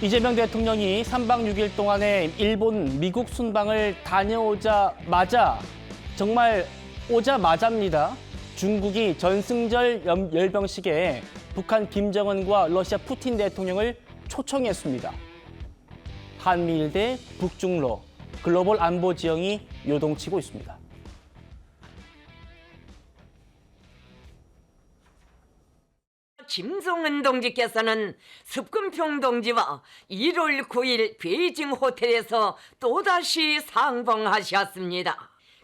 이재명 대통령이 3박 6일 동안에 일본, 미국 순방을 다녀오자마자 정말 오자마자입니다. 중국이 전승절 열병식에 북한 김정은과 러시아 푸틴 대통령을 초청했습니다. 한미일 대 북중러 글로벌 안보 지형이 요동치고 있습니다. 김정은 동지께서는 습근평 동지와 1월 9일 베이징 호텔에서 또다시 상봉하셨습니다.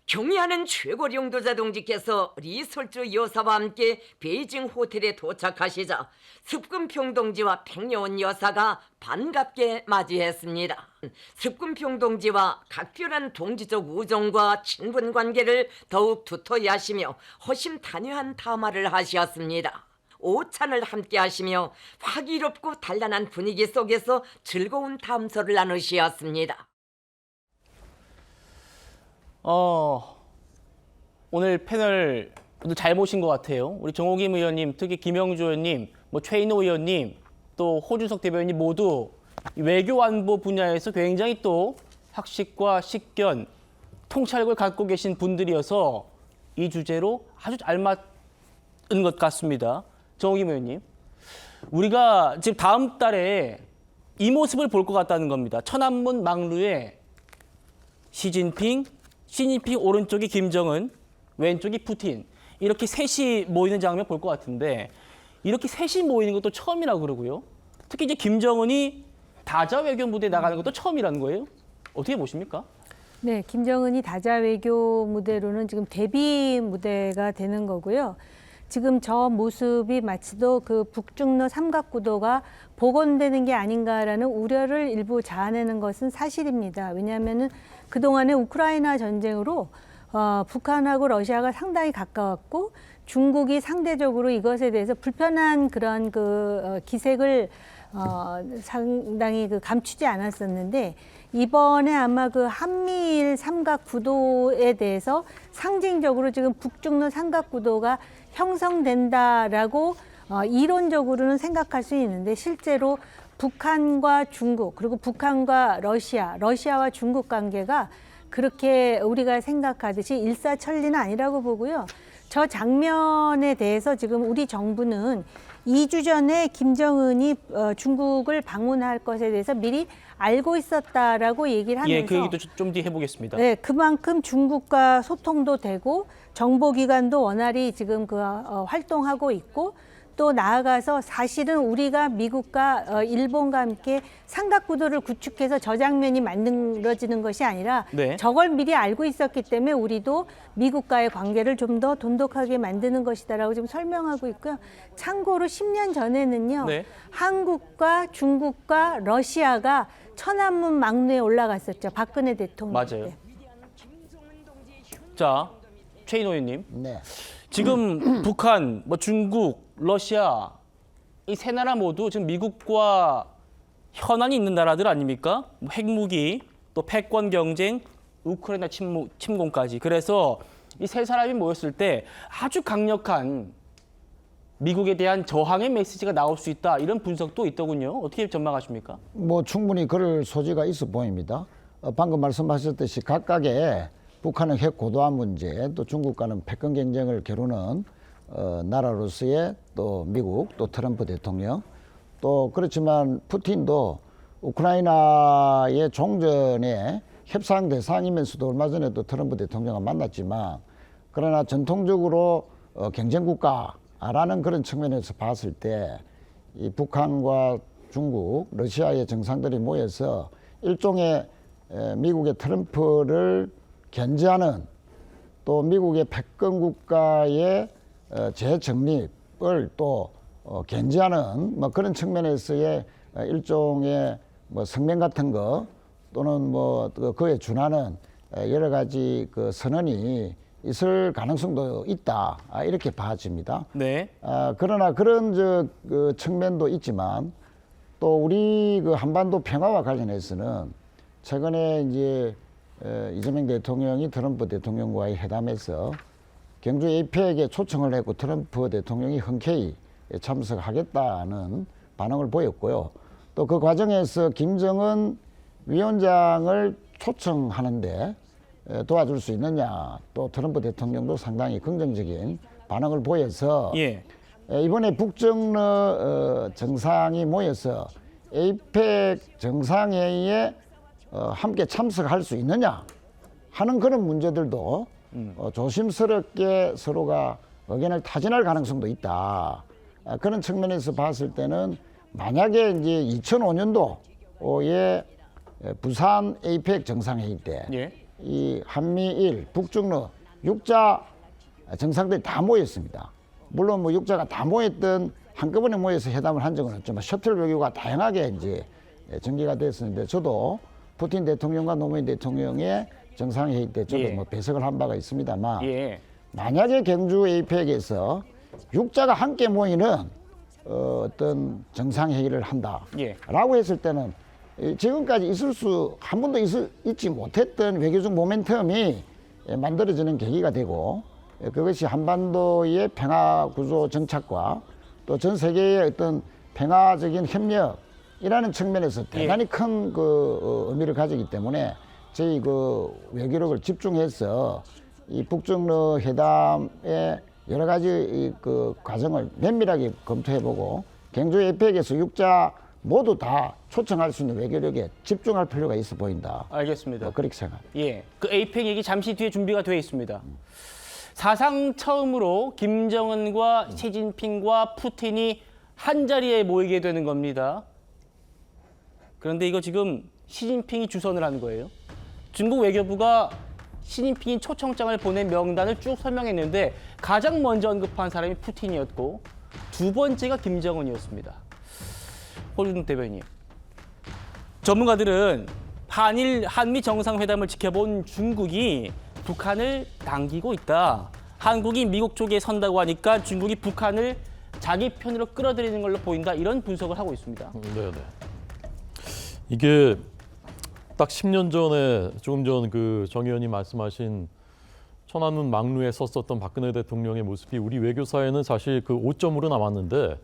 경의하는 최고領導자 동지께서 리설주 여사와 함께 베이징 호텔에 도착하시자 습근평 동지와 백여원 여사가 반갑게 맞이했습니다. 습근평 동지와 각별한 동지적 우정과 친분 관계를 더욱 두터이 하시며 허심탄회한 담화를 하셨습니다. 오찬을 함께 하시며 화기롭고 단란한 분위기 속에서 즐거운 담소를 나누셨습니다. 오늘 패널 잘 모신 것 같아요. 우리 정호김 의원님, 특히 김영주 의원님, 최인호 의원님, 또 호준석 대변인 모두 외교 안보 분야에서 굉장히 또 학식과 식견, 통찰력을 갖고 계신 분들이어서 이 주제로 아주 알맞은 것 같습니다. 정호김 의원님, 우리가 지금 다음 달에 이 모습을 볼 것 같다는 겁니다. 천안문 막루에 시진핑 오른쪽이 김정은, 왼쪽이 푸틴, 이렇게 셋이 모이는 장면 볼 것 같은데 이렇게 셋이 모이는 것도 처음이라고 그러고요. 특히 이제 김정은이 다자 외교 무대에 나가는 것도 처음이라는 거예요. 어떻게 보십니까? 네, 김정은이 다자 외교 무대로는 지금 데뷔 무대가 되는 거고요. 지금 저 모습이 마치도 그 북중러 삼각구도가 복원되는 게 아닌가라는 우려를 일부 자아내는 것은 사실입니다. 왜냐하면은 그동안의 우크라이나 전쟁으로 북한하고 러시아가 상당히 가까웠고 중국이 상대적으로 이것에 대해서 불편한 그런 기색을 상당히 감추지 않았었는데 이번에 아마 그 한미일 삼각구도에 대해서 상징적으로 지금 북중러 삼각구도가 형성된다라고 이론적으로는 생각할 수 있는데 실제로 북한과 중국 그리고 북한과 러시아와 중국 관계가 그렇게 우리가 생각하듯이 일사천리는 아니라고 보고요. 저 장면에 대해서 지금 우리 정부는 2주 전에 김정은이 중국을 방문할 것에 대해서 미리 알고 있었다라고 얘기를 하면서 그 얘기도 좀 뒤에 해보겠습니다. 네, 그만큼 중국과 소통도 되고 정보기관도 원활히 지금 활동하고 있고 또 나아가서 사실은 우리가 미국과 일본과 함께 삼각구도를 구축해서 저 장면이 만들어지는 것이 아니라 네. 저걸 미리 알고 있었기 때문에 우리도 미국과의 관계를 좀 더 돈독하게 만드는 것이다라고 지금 설명하고 있고요. 참고로 10년 전에는요. 네. 한국과 중국과 러시아가 천안문 막루에 올라갔었죠. 박근혜 대통령 맞아요. 때. 자, 최인호 의원님. 네. 지금 북한, 중국, 러시아 이 세 나라 모두 지금 미국과 현안이 있는 나라들 아닙니까? 핵무기, 또 패권 경쟁, 우크라이나 침공까지. 그래서 이 세 사람이 모였을 때 아주 강력한 미국에 대한 저항의 메시지가 나올 수 있다. 이런 분석도 있더군요. 어떻게 전망하십니까? 충분히 그럴 소지가 있어 보입니다. 방금 말씀하셨듯이 각각의 북한은 핵 고도화 문제, 또 중국과는 패권 경쟁을 겨루는 나라로서의 또 미국, 또 트럼프 대통령, 또 그렇지만 푸틴도 우크라이나의 종전의 협상 대상이면서도 얼마 전에 또 트럼프 대통령과 만났지만 그러나 전통적으로 경쟁국가라는 그런 측면에서 봤을 때 이 북한과 중국, 러시아의 정상들이 모여서 일종의 미국의 트럼프를 견제하는 또 미국의 패권 국가의 재정립을 또 견제하는 그런 측면에서의 일종의 성명 같은 거 또는 그에 준하는 여러 가지 선언이 있을 가능성도 있다 이렇게 봐집니다. 네. 그러나 그런 측면도 있지만 또 우리 한반도 평화와 관련해서는 최근에 이제 이재명 대통령이 트럼프 대통령과의 회담에서 경주 APEC에 초청을 했고 트럼프 대통령이 흔쾌히 참석하겠다는 반응을 보였고요. 또 그 과정에서 김정은 위원장을 초청하는데 도와줄 수 있느냐, 또 트럼프 대통령도 상당히 긍정적인 반응을 보여서 예. 이번에 북정러 정상이 모여서 에이펙 정상회의에 함께 참석할 수 있느냐 하는 그런 문제들도 조심스럽게 서로가 의견을 타진할 가능성도 있다. 그런 측면에서 봤을 때는 만약에 이제 2005년도에 부산 에이펙 정상회의 때 이 예. 한미일 북중러 6자 정상들이 다 모였습니다. 물론 뭐 6자가 다 모였던 한꺼번에 모여서 회담을 한 적은 없지만 셔틀 외교가 다양하게 이제 전개가 됐었는데 저도 푸틴 대통령과 노무현 대통령의 정상회의 때 저도 예. 뭐 배석을 한 바가 있습니다만 예. 만약에 경주 에이펙에서 6자가 함께 모이는 어떤 정상회의를 한다라고 했을 때는 지금까지 한 번도 있지 못했던 외교적 모멘텀이 만들어지는 계기가 되고 그것이 한반도의 평화 구조 정착과 또 전 세계의 어떤 평화적인 협력이라는 측면에서 대단히 큰 그 의미를 가지기 때문에 저희 그 외교력을 집중해서 이 북중러 회담의 여러 가지 그 과정을 면밀하게 검토해보고 경주 에이펙에서 6자 모두 다 초청할 수 있는 외교력에 집중할 필요가 있어 보인다. 알겠습니다. 그렇게 생각합니다. 예. 그 에이펙 얘기 잠시 뒤에 준비가 되어 있습니다. 사상 처음으로 김정은과 시진핑과 푸틴이 한 자리에 모이게 되는 겁니다. 그런데 이거 지금 시진핑이 주선을 한 거예요. 중국 외교부가 시진핑이 초청장을 보낸 명단을 쭉 설명했는데 가장 먼저 언급한 사람이 푸틴이었고 두 번째가 김정은이었습니다. 호준욱 대변인. 전문가들은 한미 정상회담을 지켜본 중국이 북한을 당기고 있다. 한국이 미국 쪽에 선다고 하니까 중국이 북한을 자기 편으로 끌어들이는 걸로 보인다. 이런 분석을 하고 있습니다. 네네. 이게 딱 10년 전에 조금 전 그 정 의원이 말씀하신 천안문 막루에 섰었던 박근혜 대통령의 모습이 우리 외교사에는 사실 그 오점으로 남았는데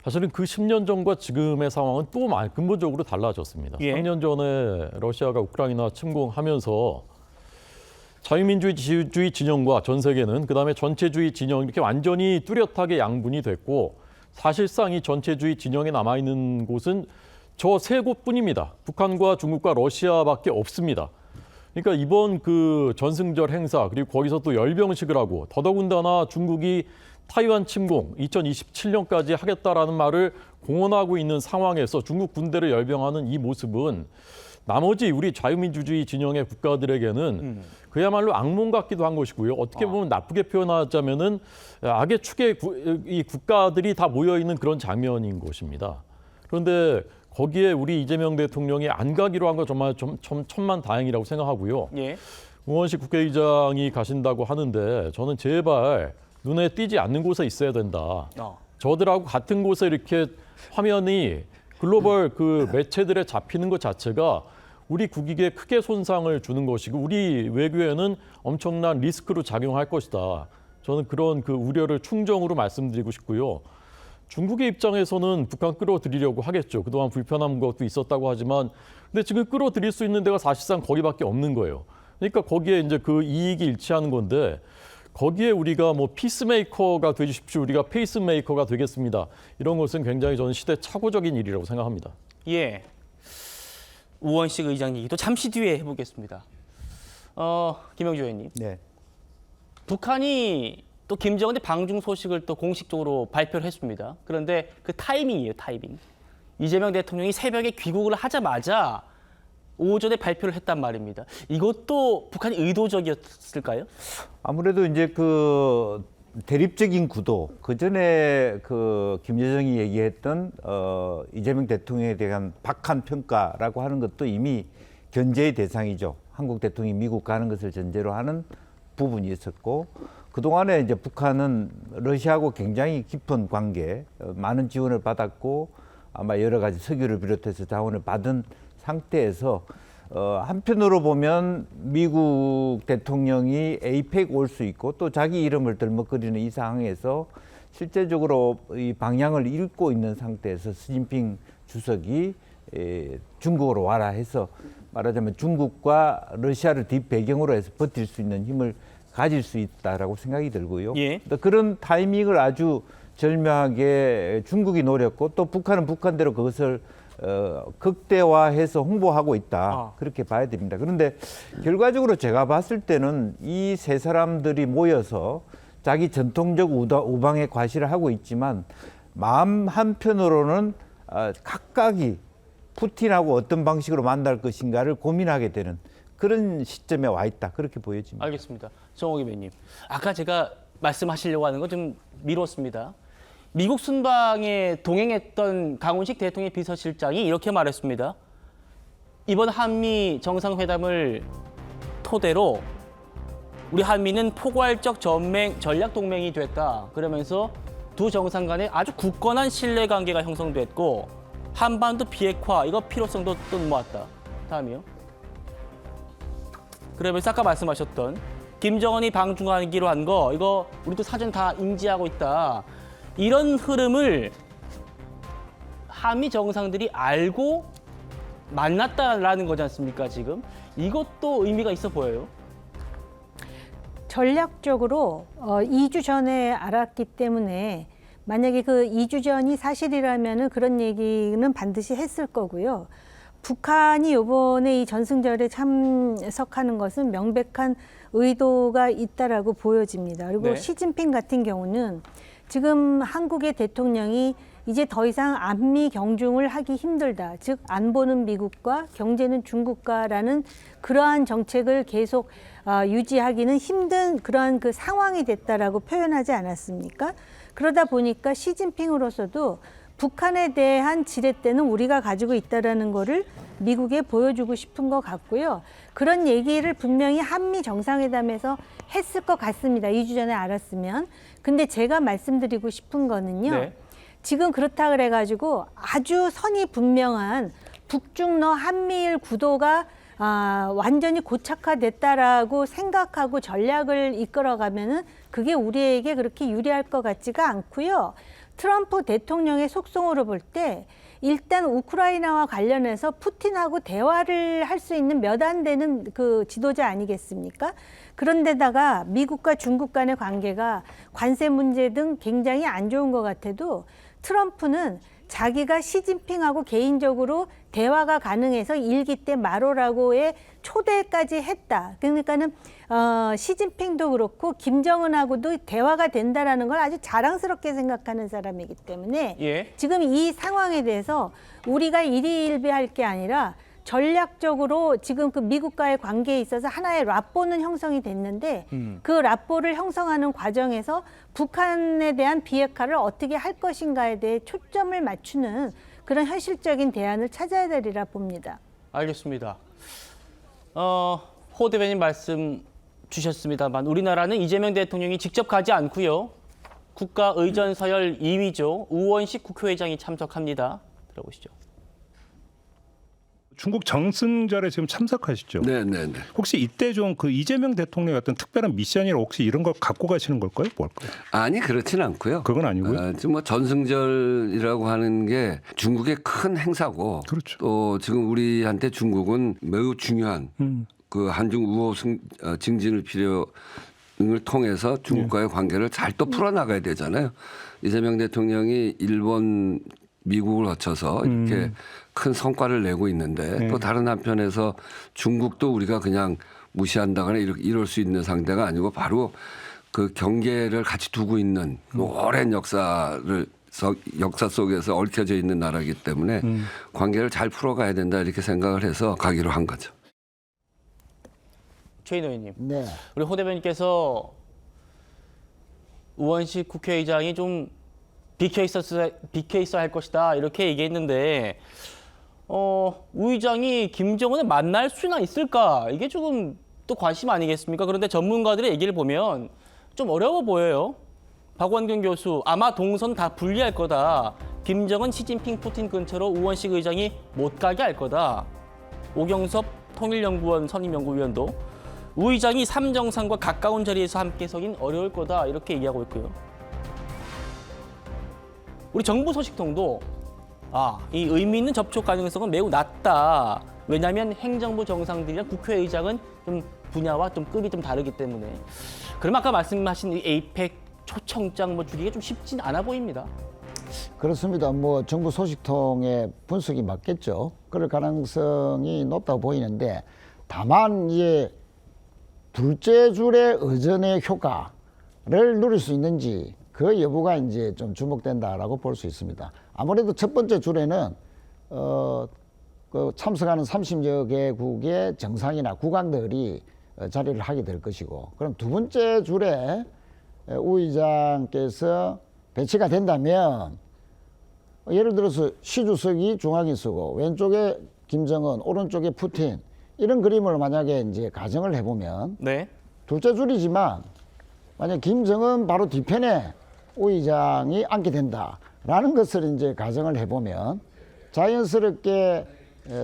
사실은 그 10년 전과 지금의 상황은 또 근본적으로 달라졌습니다. 예. 3년 전에 러시아가 우크라이나 침공하면서 자유민주주의 진영과 전 세계는 그다음에 전체주의 진영 이렇게 완전히 뚜렷하게 양분이 됐고 사실상 이 전체주의 진영에 남아있는 곳은 저 세 곳뿐입니다. 북한과 중국과 러시아밖에 없습니다. 그러니까 이번 그 전승절 행사 그리고 거기서 또 열병식을 하고 더더군다나 중국이 타이완 침공 2027년까지 하겠다라는 말을 공언하고 있는 상황에서 중국 군대를 열병하는 이 모습은 나머지 우리 자유민주주의 진영의 국가들에게는 그야말로 악몽 같기도 한 것이고요. 어떻게 보면 나쁘게 표현하자면은 악의 축의 이 국가들이 다 모여 있는 그런 장면인 것입니다. 그런데 거기에 우리 이재명 대통령이 안 가기로 한 거 정말 천만다행이라고 생각하고요. 예. 우원식 국회의장이 가신다고 하는데 저는 제발 눈에 띄지 않는 곳에 있어야 된다. 저들하고 같은 곳에 이렇게 화면이 글로벌 그 매체들에 잡히는 것 자체가 우리 국익에 크게 손상을 주는 것이고 우리 외교에는 엄청난 리스크로 작용할 것이다. 저는 그런 그 우려를 충정으로 말씀드리고 싶고요. 중국의 입장에서는 북한 끌어들이려고 하겠죠. 그동안 불편한 것도 있었다고 하지만 근데 지금 끌어들일 수 있는 데가 사실상 거기밖에 없는 거예요. 그러니까 거기에 이제 그 이익이 일치하는 건데 거기에 우리가 뭐 피스메이커가 되주십시오. 우리가 페이스메이커가 되겠습니다. 이런 것은 굉장히 저는 시대착오적인 일이라고 생각합니다. 예. 우원식 의장 얘기도 잠시 뒤에 해보겠습니다. 김영주 의원님. 네. 북한이 또 김정은의 방중 소식을 또 공식적으로 발표를 했습니다. 그런데 그 타이밍이에요, 타이밍. 이재명 대통령이 새벽에 귀국을 하자마자 오전에 발표를 했단 말입니다. 이것도 북한이 의도적이었을까요? 아무래도 이제 그 대립적인 구도, 그 전에 그 김여정이 얘기했던 이재명 대통령에 대한 박한 평가라고 하는 것도 이미 견제의 대상이죠. 한국 대통령이 미국 가는 것을 전제로 하는 부분이 있었고, 그동안에 이제 북한은 러시아하고 굉장히 깊은 관계, 많은 지원을 받았고, 아마 여러 가지 석유를 비롯해서 자원을 받은 상태에서 한편으로 보면 미국 대통령이 에이펙 올 수 있고 또 자기 이름을 들먹거리는 이 상황에서 실제적으로 이 방향을 잃고 있는 상태에서 시진핑 주석이 중국으로 와라 해서 말하자면 중국과 러시아를 뒷배경으로 해서 버틸 수 있는 힘을 가질 수 있다라고 생각이 들고요. 예. 또 그런 타이밍을 아주 절묘하게 중국이 노렸고 또 북한은 북한대로 그것을 극대화해서 홍보하고 있다. 그렇게 봐야 됩니다. 그런데 결과적으로 제가 봤을 때는 이 세 사람들이 모여서 자기 전통적 우방의 과시를 하고 있지만 마음 한편으로는 각각이 푸틴하고 어떤 방식으로 만날 것인가를 고민하게 되는 그런 시점에 와 있다. 그렇게 보여집니다. 알겠습니다. 정옥희 의원님. 아까 제가 말씀하시려고 하는 거 좀 미뤘습니다. 미국 순방에 동행했던 강훈식 대통령 비서실장이 이렇게 말했습니다. 이번 한미 정상회담을 토대로 우리 한미는 포괄적 전략 동맹이 됐다. 그러면서 두 정상 간에 아주 굳건한 신뢰관계가 형성됐고 한반도 비핵화 이거 필요성도 또 모았다. 다음이요. 그러면서 아까 말씀하셨던 김정은이 방중하기로 한 거 이거 우리도 사전 다 인지하고 있다. 이런 흐름을 한미 정상들이 알고 만났다라는 거지 않습니까, 지금? 이것도 의미가 있어 보여요. 전략적으로 2주 전에 알았기 때문에 만약에 그 2주 전이 사실이라면은 그런 얘기는 반드시 했을 거고요. 북한이 이번에 이 전승절에 참석하는 것은 명백한 의도가 있다라고 보여집니다. 그리고 네. 시진핑 같은 경우는 지금 한국의 대통령이 이제 더 이상 안미 경중을 하기 힘들다. 즉 안보는 미국과 경제는 중국과라는 그러한 정책을 계속 유지하기는 힘든 그러한 그 상황이 됐다라고 표현하지 않았습니까? 그러다 보니까 시진핑으로서도 북한에 대한 지렛대는 우리가 가지고 있다라는 거를 미국에 보여주고 싶은 것 같고요. 그런 얘기를 분명히 한미 정상회담에서 했을 것 같습니다. 2주 전에 알았으면. 근데 제가 말씀드리고 싶은 거는요. 네. 지금 그렇다 그래가지고 아주 선이 분명한 북중러 한미일 구도가 완전히 고착화됐다라고 생각하고 전략을 이끌어가면은 그게 우리에게 그렇게 유리할 것 같지가 않고요. 트럼프 대통령의 속성으로 볼 때 일단 우크라이나와 관련해서 푸틴하고 대화를 할 수 있는 몇 안 되는 그 지도자 아니겠습니까? 그런데다가 미국과 중국 간의 관계가 관세 문제 등 굉장히 안 좋은 것 같아도 트럼프는 자기가 시진핑하고 개인적으로 대화가 가능해서 일기 때 마로라고의 초대까지 했다. 그러니까는 시진핑도 그렇고 김정은하고도 대화가 된다라는 걸 아주 자랑스럽게 생각하는 사람이기 때문에 예. 지금 이 상황에 대해서 우리가 일희일비할 게 아니라 전략적으로 지금 그 미국과의 관계에 있어서 하나의 라포는 형성이 됐는데 그 라포를 형성하는 과정에서 북한에 대한 비핵화를 어떻게 할 것인가에 대해 초점을 맞추는 그런 현실적인 대안을 찾아야 되리라 봅니다. 알겠습니다. 호 대변인 말씀 주셨습니다만 우리나라는 이재명 대통령이 직접 가지 않고요. 국가의전서열 2위죠. 우원식 국회의장이 참석합니다. 들어보시죠. 중국 정승절에 지금 참석하시죠? 네네네. 혹시 이때 좀 그 이재명 대통령의 어떤 특별한 미션이나 혹시 이런 걸 갖고 가시는 걸까요? 뭘까요? 아니 그렇진 않고요. 그건 아니고요. 지금 뭐 전승절이라고 하는 게 중국의 큰 행사고, 그렇죠. 또 지금 우리한테 중국은 매우 중요한 그 한중 우호 증진을 필요를 통해서 중국과의 관계를 잘 또 풀어나가야 되잖아요. 이재명 대통령이 일본, 미국을 거쳐서 이렇게 큰 성과를 내고 있는데 또 다른 한편에서 중국도 우리가 그냥 무시한다거나 이럴 수 있는 상대가 아니고 바로 그 경계를 같이 두고 있는 오랜 역사 속에서 얽혀져 있는 나라이기 때문에 관계를 잘 풀어가야 된다 이렇게 생각을 해서 가기로 한 거죠. 최인호 의원님. 네. 우리 호 대변인께서 우원식 국회의장이 좀 비켜 있어야 할 것이다 이렇게 얘기했는데 우 의장이 김정은을 만날 수나 있을까 이게 조금 또 관심 아니겠습니까? 그런데 전문가들의 얘기를 보면 좀 어려워 보여요. 박원균 교수 아마 동선 다 분리할 거다. 김정은, 시진핑, 푸틴 근처로 우원식 의장이 못 가게 할 거다. 오경섭 통일연구원 선임연구위원도 우 의장이 3정상과 가까운 자리에서 함께 서긴 어려울 거다 이렇게 얘기하고 있고요. 우리 정부 소식통도 이 의미 있는 접촉 가능성은 매우 낮다. 왜냐하면 행정부 정상들이랑 국회의장은 좀 분야와 좀 급이 좀 다르기 때문에. 그럼 아까 말씀하신 이 에이펙 초청장 주기가 좀 쉽진 않아 보입니다. 그렇습니다. 뭐 정부 소식통의 분석이 맞겠죠. 그럴 가능성이 높다고 보이는데 다만 이제 둘째 줄의 의전의 효과를 누릴 수 있는지 그 여부가 이제 좀 주목된다라고 볼 수 있습니다. 아무래도 첫 번째 줄에는 그 참석하는 30여 개국의 정상이나 국왕들이 자리를 하게 될 것이고, 그럼 두 번째 줄에 우 의장께서 배치가 된다면 예를 들어서 시 주석이 중앙에 서고 왼쪽에 김정은, 오른쪽에 푸틴 이런 그림을 만약에 이제 가정을 해보면 네. 둘째 줄이지만 만약 김정은 바로 뒤편에 우 의장이 앉게 된다라는 것을 이제 가정을 해보면 자연스럽게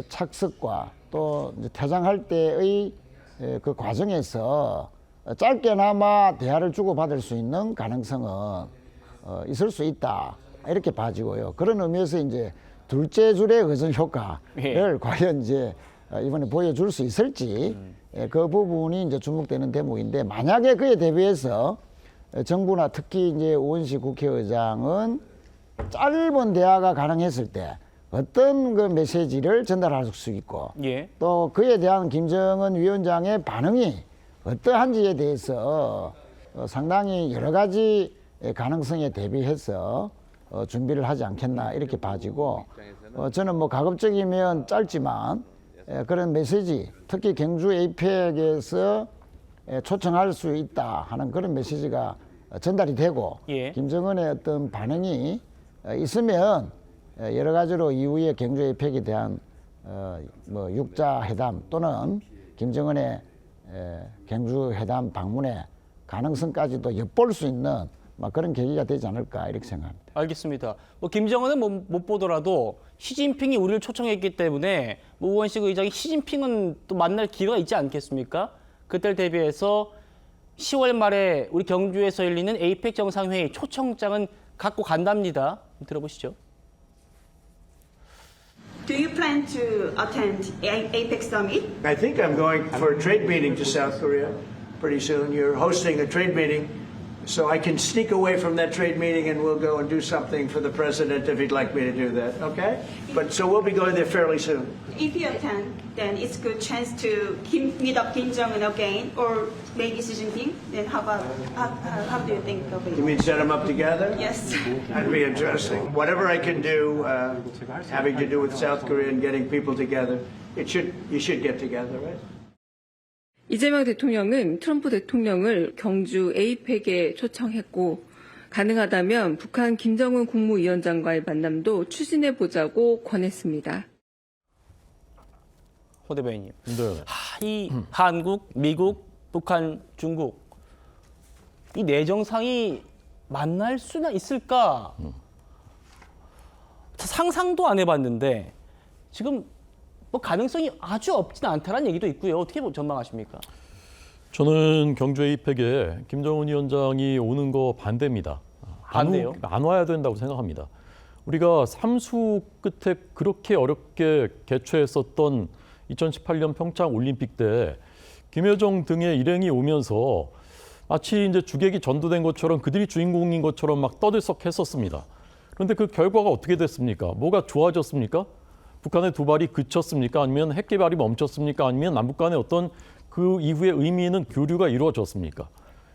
착석과 또 이제 퇴장할 때의 그 과정에서 짧게나마 대화를 주고받을 수 있는 가능성은 있을 수 있다 이렇게 봐지고요. 그런 의미에서 이제 둘째 줄의 의전 효과를 과연 이제 이번에 보여줄 수 있을지 그 부분이 이제 주목되는 대목인데, 만약에 그에 대비해서 정부나 특히 이제 우원식 국회의장은 짧은 대화가 가능했을 때 어떤 그 메시지를 전달할 수 있고 또 그에 대한 김정은 위원장의 반응이 어떠한지에 대해서 상당히 여러 가지 가능성에 대비해서 준비를 하지 않겠나 이렇게 봐지고, 저는 뭐 가급적이면 짧지만 그런 메시지, 특히 경주 에이펙에서 초청할 수 있다 하는 그런 메시지가 전달이 되고 김정은의 어떤 반응이 있으면 여러 가지로 이후에 경주 에이펙에 대한 뭐 육자 회담 또는 김정은의 경주 회담 방문의 가능성까지도 엿볼 수 있는 그런 계기가 되지 않을까 이렇게 생각합니다. 알겠습니다. 뭐 김정은은 못 보더라도 시진핑이 우리를 초청했기 때문에 우원식 의장이 시진핑은 또 만날 기회가 있지 않겠습니까? 그때를 대비해서 10월 말에 우리 경주에서 열리는 에이펙 정상회의 초청장은 갖고 간답니다. 들어보시죠. Do you plan to attend APEC summit? I think I'm going for a trade meeting to South Korea pretty soon. You're hosting a trade meeting, so I can sneak away from that trade meeting and we'll go and do something for the president if he'd like me to do that, okay? But so we'll be going there fairly soon. If you attend, then it's a good chance to meet up Kim Jong-un again or maybe Xi Jinping. Then how do you think of it? You mean set them up together? Yes. That'd be interesting. Whatever I can do having to do with South Korea and getting people together, you should get together, right? 이재명 대통령은 트럼프 대통령을 경주 에이펙에 초청했고, 가능하다면 북한 김정은 국무위원장과의 만남도 추진해보자고 권했습니다. 호 대변인님. 네. 이 한국, 미국, 북한, 중국 이 네 정상이 만날 수는 있을까? 상상도 안 해봤는데 지금 뭐 가능성이 아주 없진 않다는 얘기도 있고요. 어떻게 전망하십니까? 저는 경주 에이펙에 김정은 위원장이 오는 거 반대입니다. 반대요? 안 와야 된다고 생각합니다. 우리가 삼수 끝에 그렇게 어렵게 개최했었던 2018년 평창 올림픽 때 김여정 등의 일행이 오면서 마치 이제 주객이 전도된 것처럼 그들이 주인공인 것처럼 막 떠들썩했었습니다. 그런데 그 결과가 어떻게 됐습니까? 뭐가 좋아졌습니까? 북한의 도발이 그쳤습니까? 아니면 핵 개발이 멈췄습니까? 아니면 남북 간의 어떤 그 이후의 의미 있는 교류가 이루어졌습니까?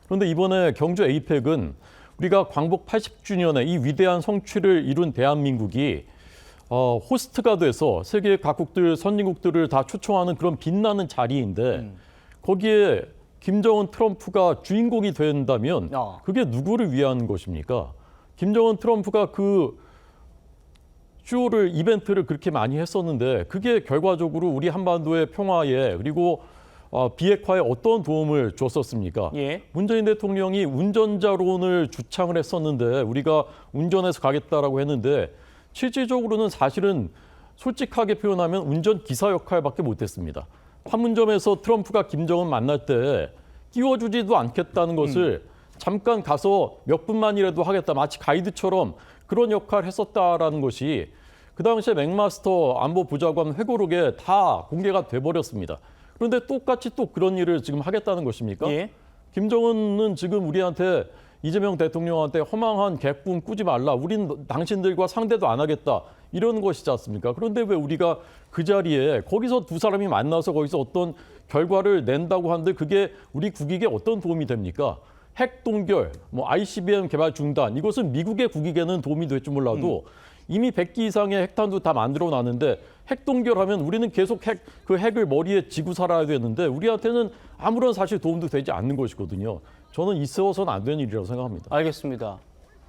그런데 이번에 경주 에이펙은 우리가 광복 80주년에 이 위대한 성취를 이룬 대한민국이 호스트가 돼서 세계 각국들, 선진국들을 다 초청하는 그런 빛나는 자리인데 거기에 김정은, 트럼프가 주인공이 된다면 그게 누구를 위한 것입니까? 김정은, 트럼프가 그 쇼를, 이벤트를 그렇게 많이 했었는데 그게 결과적으로 우리 한반도의 평화에 그리고 비핵화에 어떤 도움을 줬었습니까? 문재인 대통령이 운전자론을 주창을 했었는데 우리가 운전해서 가겠다라고 했는데 실질적으로는 사실은 솔직하게 표현하면 운전기사 역할밖에 못했습니다. 판문점에서 트럼프가 김정은 만날 때 띄워주지도 않겠다는 것을 잠깐 가서 몇 분만이라도 하겠다, 마치 가이드처럼 그런 역할을 했었다라는 것이 그 당시에 맥마스터 안보보좌관 회고록에 다 공개가 돼버렸습니다. 그런데 똑같이 또 그런 일을 지금 하겠다는 것입니까? 예. 김정은은 지금 우리한테 이재명 대통령한테 허망한 객분 꾸지 말라. 우린 당신들과 상대도 안 하겠다. 이런 것이지 않습니까? 그런데 왜 우리가 그 자리에 거기서 두 사람이 만나서 거기서 어떤 결과를 낸다고 하는데 그게 우리 국익에 어떤 도움이 됩니까? 핵 동결, 뭐 ICBM 개발 중단 이것은 미국의 국익에는 도움이 될지 몰라도 이미 100기 이상의 핵탄두 다 만들어 놨는데 핵 동결하면 우리는 계속 그 핵을 머리에 지고 살아야 되는데 우리한테는 아무런 사실 도움도 되지 않는 것이거든요. 저는 있어서는 안 되는 일이라고 생각합니다. 알겠습니다.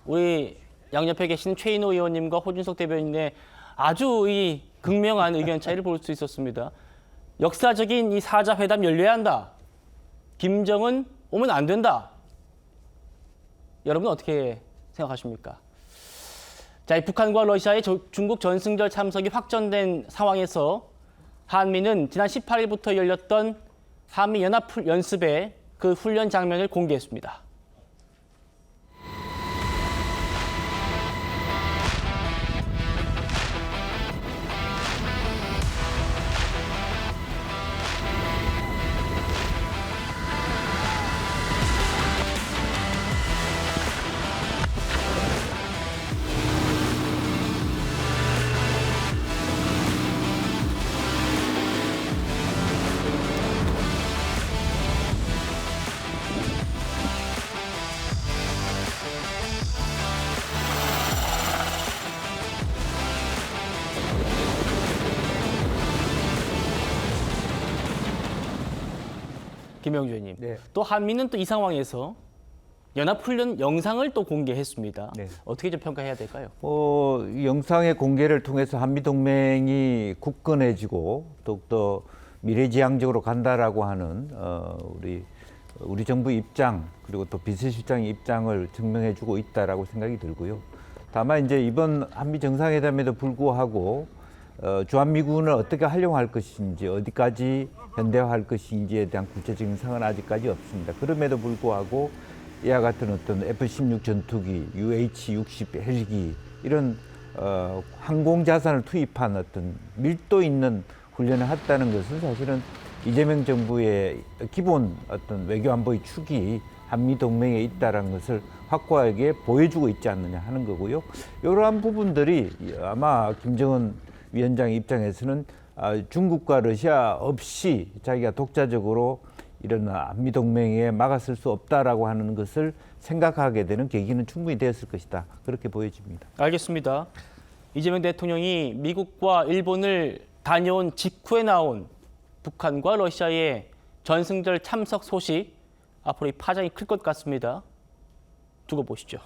우리 양옆에 계신 최인호 의원님과 호준석 대변인의 아주 이 극명한 의견 차이를 볼 수 있었습니다. 역사적인 이 4자 회담 열려야 한다. 김정은 오면 안 된다. 여러분 어떻게 생각하십니까? 자, 이 북한과 러시아의 중국 전승절 참석이 확정된 상황에서 한미는 지난 18일부터 열렸던 한미 연합 연습의 그 훈련 장면을 공개했습니다. 김영주 의원님. 네. 또 한미는 또 이 상황에서 연합훈련 영상을 또 공개했습니다. 네. 어떻게 좀 평가해야 될까요? 이 영상의 공개를 통해서 한미 동맹이 굳건해지고 더욱더 미래지향적으로 간다라고 하는 우리 정부 입장 그리고 또 비서실장의 입장을 증명해주고 있다라고 생각이 들고요. 다만 이제 이번 한미 정상회담에도 불구하고 주한미군을 어떻게 활용할 것인지 어디까지 현대화할 것인지에 대한 구체적인 상은 아직까지 없습니다. 그럼에도 불구하고 이와 같은 어떤 F-16 전투기, UH-60 헬기 이런 항공 자산을 투입한 어떤 밀도 있는 훈련을 했다는 것은 사실은 이재명 정부의 기본 어떤 외교 안보의 축이 한미 동맹에 있다는 것을 확고하게 보여주고 있지 않느냐 하는 거고요. 이러한 부분들이 아마 김정은 위원장 입장에서는 중국과 러시아 없이 자기가 독자적으로 이런 한미 동맹에 막았을 수 없다라고 하는 것을 생각하게 되는 계기는 충분히 되었을 것이다. 그렇게 보여집니다. 알겠습니다. 이재명 대통령이 미국과 일본을 다녀온 직후에 나온 북한과 러시아의 전승절 참석 소식 앞으로 이 파장이 클 것 같습니다. 두고 보시죠.